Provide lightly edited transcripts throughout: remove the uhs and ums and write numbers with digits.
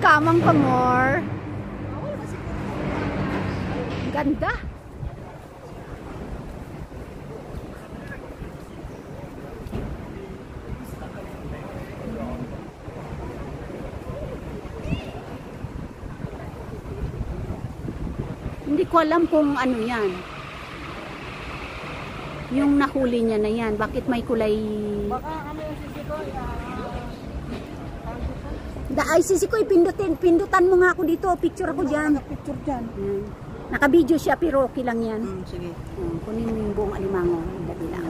Kamang pa more. Ganda. Hindi ko alam kung ano yan. Yung nahuli niya na yan. Bakit may kulay? Baka ano yung sisikoy? Ay, sisikoy, pindutan mo nga ako dito. Picture ako dyan. Picture dyan. Naka-video siya, pero okay lang yan. Sige. Kunin mo yung buong alimango. Dali lang.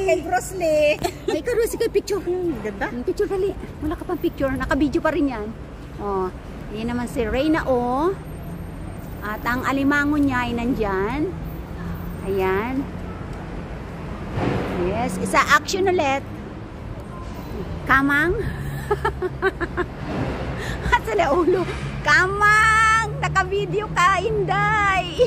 Kay Bruce Lee. Ay, karoon si kay picture. Ganda. Picture dali. Wala ka pang picture. Naka-video pa rin yan. Oh, yan naman si Reyna O. At ang alimango niya ay nandyan. Ayan. Yes. Isa action ulit. Kamang. At sa ulo. Kamang! Naka-video ka, Inday.